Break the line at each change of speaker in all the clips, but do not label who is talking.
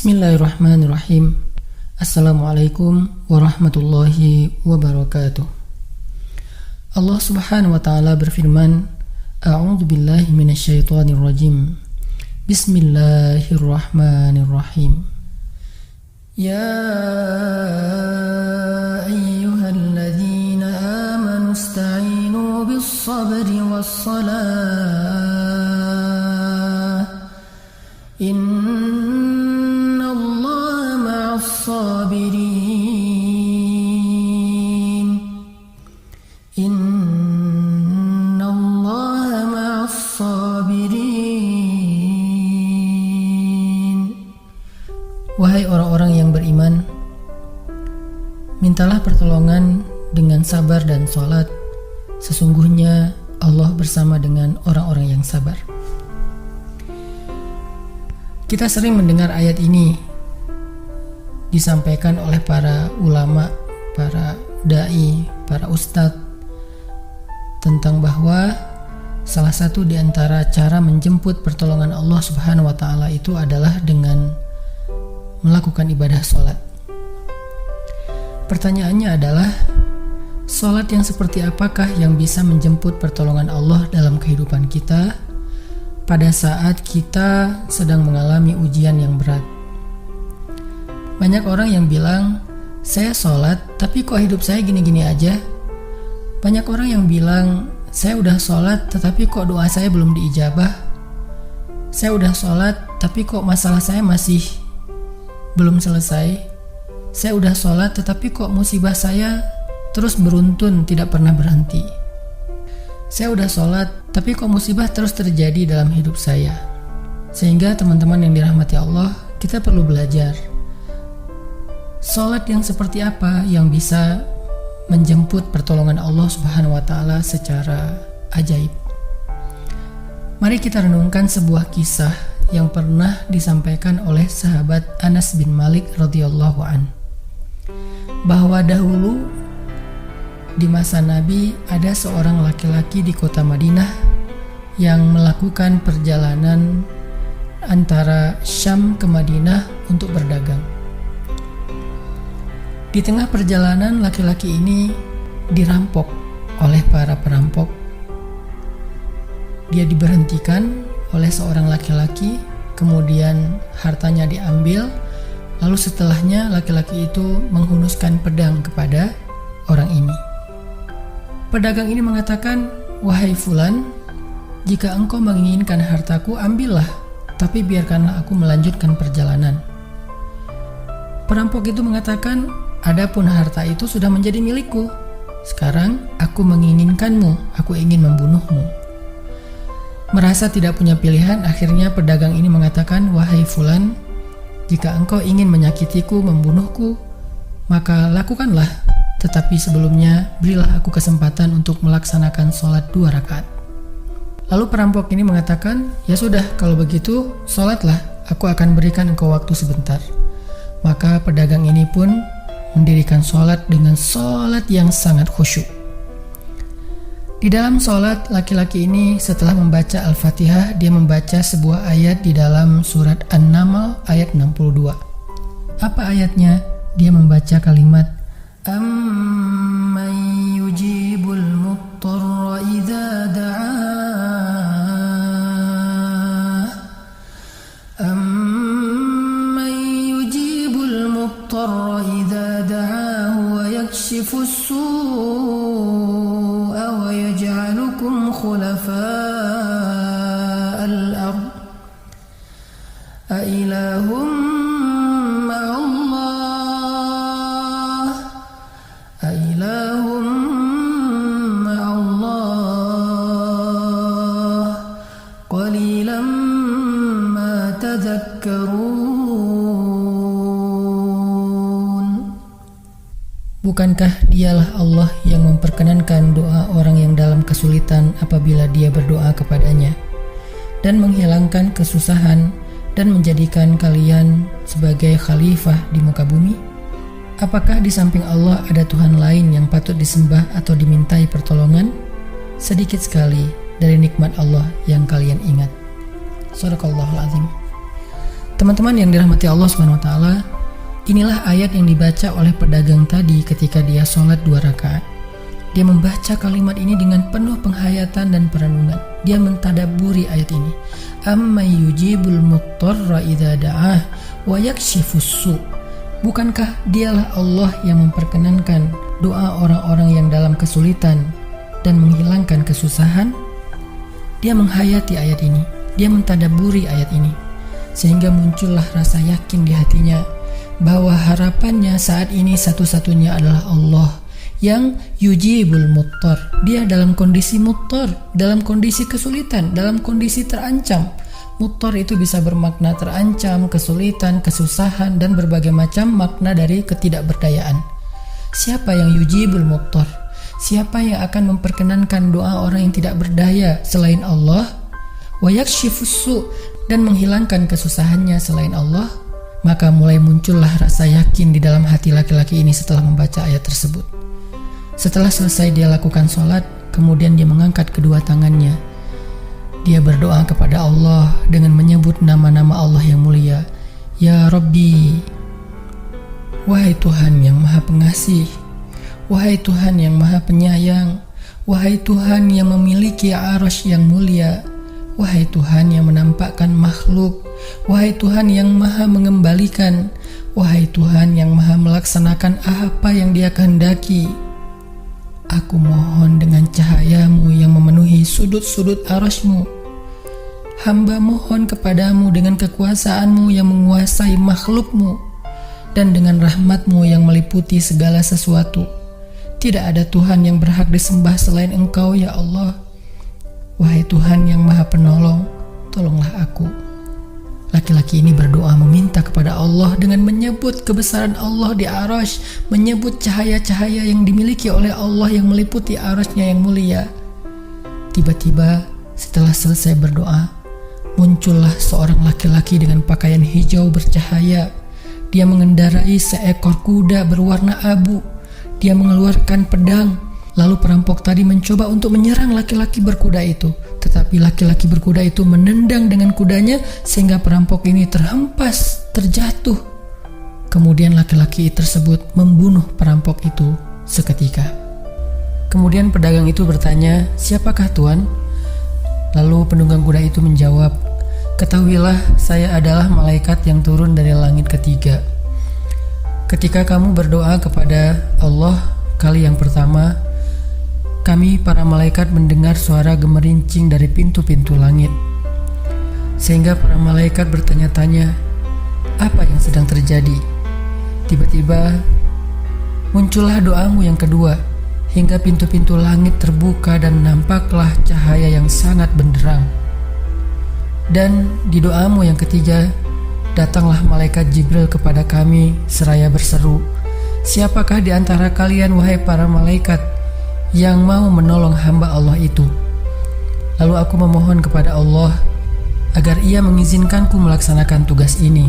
Bismillahirrahmanirrahim. Assalamualaikum warahmatullahi wabarakatuh. Allah Subhanahu wa taala berfirman, A'udzu billahi minasyaitonir rajim. Bismillahirrahmanirrahim. Ya ayyuhalladzina amanu ista'inu bis-sabri was-salah. Innallaha ma'as-sabirin. Innallaha ma'as-sabirin. Wahai orang-orang yang beriman, mintalah pertolongan dengan sabar dan sholat. Sesungguhnya Allah bersama dengan orang-orang yang sabar. Kita sering mendengar ayat ini disampaikan oleh para ulama, para da'i, para ustadz tentang bahwa salah satu di antara cara menjemput pertolongan Allah Subhanahu wa taala itu adalah dengan melakukan ibadah sholat. Pertanyaannya adalah, sholat yang seperti apakah yang bisa menjemput pertolongan Allah dalam kehidupan kita pada saat kita sedang mengalami ujian yang berat? Banyak orang yang bilang, saya sholat tapi kok hidup saya gini-gini aja. Banyak orang yang bilang, saya udah sholat tetapi kok doa saya belum diijabah. Saya udah sholat tapi kok masalah saya masih belum selesai. Saya udah sholat tetapi kok musibah saya terus beruntun tidak pernah berhenti. Saya udah sholat tapi kok musibah terus terjadi dalam hidup saya. Sehingga teman-teman yang dirahmati Allah, kita perlu belajar sholat yang seperti apa yang bisa menjemput pertolongan Allah Subhanahu wa taala secara ajaib. Mari kita renungkan sebuah kisah yang pernah disampaikan oleh sahabat Anas bin Malik radhiyallahu an, bahwa dahulu di masa Nabi ada seorang laki-laki di kota Madinah yang melakukan perjalanan antara Syam ke Madinah untuk berdagang. Di tengah perjalanan, laki-laki ini dirampok oleh para perampok. Dia diberhentikan oleh seorang laki-laki, kemudian hartanya diambil, lalu setelahnya laki-laki itu menghunuskan pedang kepada orang ini. Pedagang ini mengatakan, wahai fulan, jika engkau menginginkan hartaku, ambillah, tapi biarkanlah aku melanjutkan perjalanan. Perampok itu mengatakan, adapun harta itu sudah menjadi milikku. Sekarang aku menginginkanmu, aku ingin membunuhmu. Merasa tidak punya pilihan, akhirnya pedagang ini mengatakan, wahai fulan, jika engkau ingin menyakitiku, membunuhku, maka lakukanlah. Tetapi sebelumnya, berilah aku kesempatan untuk melaksanakan sholat 2 rakaat. Lalu perampok ini mengatakan, ya sudah, kalau begitu, sholatlah, aku akan berikan engkau waktu sebentar. Maka pedagang ini pun mendirikan sholat dengan sholat yang sangat khusyuk. Di dalam sholat, laki-laki ini setelah membaca Al-Fatihah, dia membaca sebuah ayat di dalam surat An-Naml ayat 62. Apa ayatnya? Dia membaca kalimat, Amman yujibul muttarra idza da'ah. Amman yujibul muttarra idza da'ahu wa yakshifus su'a wa yaj'alukum khulafa'al ard. A ilahum Bukankah dialah Allah yang memperkenankan doa orang yang dalam kesulitan apabila dia berdoa kepadanya, dan menghilangkan kesusahan dan menjadikan kalian sebagai khalifah di muka bumi? Apakah di samping Allah ada Tuhan lain yang patut disembah atau dimintai pertolongan? Sedikit sekali dari nikmat Allah yang kalian ingat. Shadaqallahul azim. Teman-teman yang dirahmati Allah Subhanahu wa taala, inilah ayat yang dibaca oleh pedagang tadi ketika dia sholat 2 rakaat. Dia membaca kalimat ini dengan penuh penghayatan dan perenungan. Dia mentadabburi ayat ini. Amman yujibul muttarra idza da'ah wa yakshifus su'. Bukankah dialah Allah yang memperkenankan doa orang-orang yang dalam kesulitan dan menghilangkan kesusahan? Dia menghayati ayat ini. Dia mentadabburi ayat ini. Sehingga muncullah rasa yakin di hatinya bahwa harapannya saat ini satu-satunya adalah Allah yang yujibul muttar. Dia dalam kondisi muttar, dalam kondisi kesulitan, dalam kondisi terancam. Muttar itu bisa bermakna terancam, kesulitan, kesusahan, dan berbagai macam makna dari ketidakberdayaan. Siapa yang yujibul muttar? Siapa yang akan memperkenankan doa orang yang tidak berdaya selain Allah? Wa yakshifus su', dan menghilangkan kesusahannya selain Allah. Maka mulai muncullah rasa yakin di dalam hati laki-laki ini setelah membaca ayat tersebut. Setelah selesai dia lakukan sholat, kemudian dia mengangkat kedua tangannya. Dia berdoa kepada Allah dengan menyebut nama-nama Allah yang mulia. Ya Rabbi, wahai Tuhan yang maha pengasih, wahai Tuhan yang maha penyayang, wahai Tuhan yang memiliki arasy yang mulia, wahai Tuhan yang menampakkan makhluk, wahai Tuhan yang maha mengembalikan, wahai Tuhan yang maha melaksanakan apa yang Dia kehendaki. Aku mohon dengan cahayamu yang memenuhi sudut-sudut arasy-Mu. Hamba mohon kepadamu dengan kekuasaanmu yang menguasai makhluk-Mu dan dengan rahmat-Mu yang meliputi segala sesuatu. Tidak ada Tuhan yang berhak disembah selain Engkau, ya Allah. Wahai Tuhan yang maha penolong, tolonglah aku. Laki-laki ini berdoa meminta kepada Allah dengan menyebut kebesaran Allah di arasy, menyebut cahaya-cahaya yang dimiliki oleh Allah yang meliputi arasy-Nya yang mulia. Tiba-tiba setelah selesai berdoa, muncullah seorang laki-laki dengan pakaian hijau bercahaya. Dia mengendarai seekor kuda berwarna abu. Dia mengeluarkan pedang. Lalu perampok tadi mencoba untuk menyerang laki-laki berkuda itu. Tetapi laki-laki berkuda itu menendang dengan kudanya sehingga perampok ini terhempas, terjatuh. Kemudian laki-laki tersebut membunuh perampok itu seketika. Kemudian pedagang itu bertanya, "Siapakah Tuan?" Lalu penunggang kuda itu menjawab, "Ketahuilah, saya adalah malaikat yang turun dari langit ketiga. Ketika kamu berdoa kepada Allah kali yang pertama, kami para malaikat mendengar suara gemerincing dari pintu-pintu langit. Sehingga para malaikat bertanya-tanya, apa yang sedang terjadi? Tiba-tiba muncullah doamu yang kedua, hingga pintu-pintu langit terbuka dan nampaklah cahaya yang sangat benderang. Dan di doamu yang ketiga, datanglah malaikat Jibril kepada kami seraya berseru, siapakah di antara kalian wahai para malaikat yang mau menolong hamba Allah itu? Lalu aku memohon kepada Allah agar Ia mengizinkanku melaksanakan tugas ini.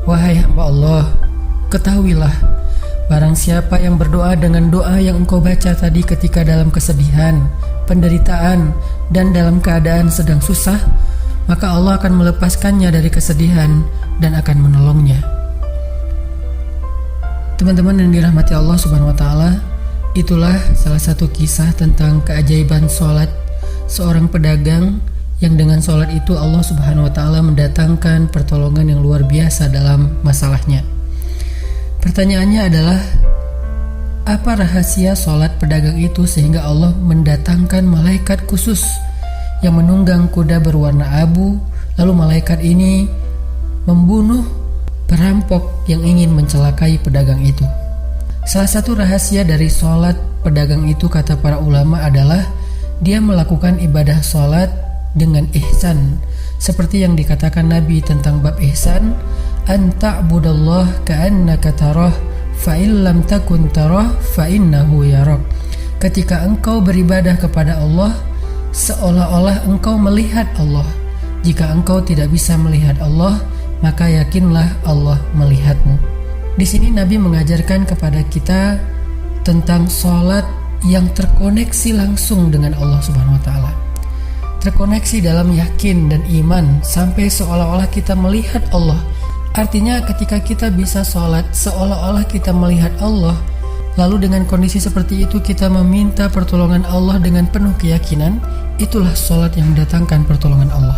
Wahai hamba Allah, ketahuilah, barang siapa yang berdoa dengan doa yang engkau baca tadi ketika dalam kesedihan, penderitaan, dan dalam keadaan sedang susah, maka Allah akan melepaskannya dari kesedihan dan akan menolongnya." Teman-teman yang dirahmati Allah Subhanahu wa taala, itulah salah satu kisah tentang keajaiban sholat seorang pedagang yang dengan sholat itu Allah Subhanahu wa taala mendatangkan pertolongan yang luar biasa dalam masalahnya. Pertanyaannya adalah, apa rahasia sholat pedagang itu sehingga Allah mendatangkan malaikat khusus yang menunggang kuda berwarna abu, lalu malaikat ini membunuh perampok yang ingin mencelakai pedagang itu? Salah satu rahasia dari sholat pedagang itu, kata para ulama, adalah dia melakukan ibadah sholat dengan ihsan. Seperti yang dikatakan Nabi tentang bab ihsan, "Anta'budallah ka'annaka tarah, fa'in lam takun tarah, fa'innahu yarak." Ketika engkau beribadah kepada Allah, seolah-olah engkau melihat Allah. Jika engkau tidak bisa melihat Allah, maka yakinlah Allah melihatmu. Di sini Nabi mengajarkan kepada kita tentang sholat yang terkoneksi langsung dengan Allah Subhanahu wa taala. terkoneksi dalam yakin dan iman sampai seolah-olah kita melihat Allah. Artinya ketika kita bisa sholat seolah-olah kita melihat Allah, lalu dengan kondisi seperti itu kita meminta pertolongan Allah dengan penuh keyakinan, itulah sholat yang mendatangkan pertolongan Allah.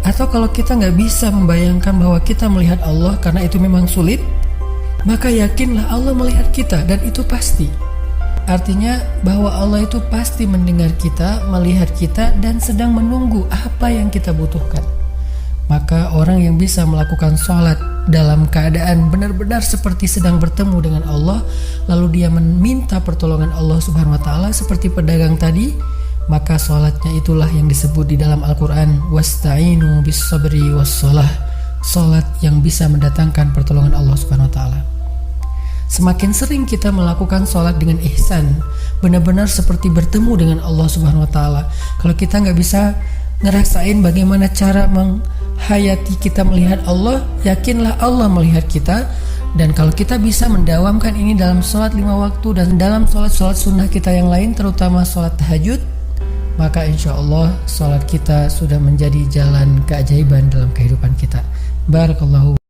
Atau kalau kita nggak bisa membayangkan bahwa kita melihat Allah karena itu memang sulit, maka yakinlah Allah melihat kita dan itu pasti. Artinya bahwa Allah itu pasti mendengar kita, melihat kita, dan sedang menunggu apa yang kita butuhkan. Maka orang yang bisa melakukan sholat dalam keadaan benar-benar seperti sedang bertemu dengan Allah, lalu dia meminta pertolongan Allah Subhanahu wa Ta'ala seperti pedagang tadi, maka sholatnya itulah yang disebut di dalam Al-Quran wasta'inu bis sabri was sholah, sholat yang bisa mendatangkan pertolongan Allah Subhanahu wa Ta'ala. Semakin sering kita melakukan sholat dengan ihsan, benar-benar seperti bertemu dengan Allah Subhanahu wa Ta'ala. Kalau kita nggak bisa ngerasain bagaimana cara menghayati kita melihat Allah, yakinlah Allah melihat kita. Dan kalau kita bisa mendawamkan ini dalam sholat 5 waktu dan dalam sholat-sholat sunnah kita yang lain, terutama sholat tahajud, maka insya Allah sholat kita sudah menjadi jalan keajaiban dalam kehidupan kita. Barakallahu.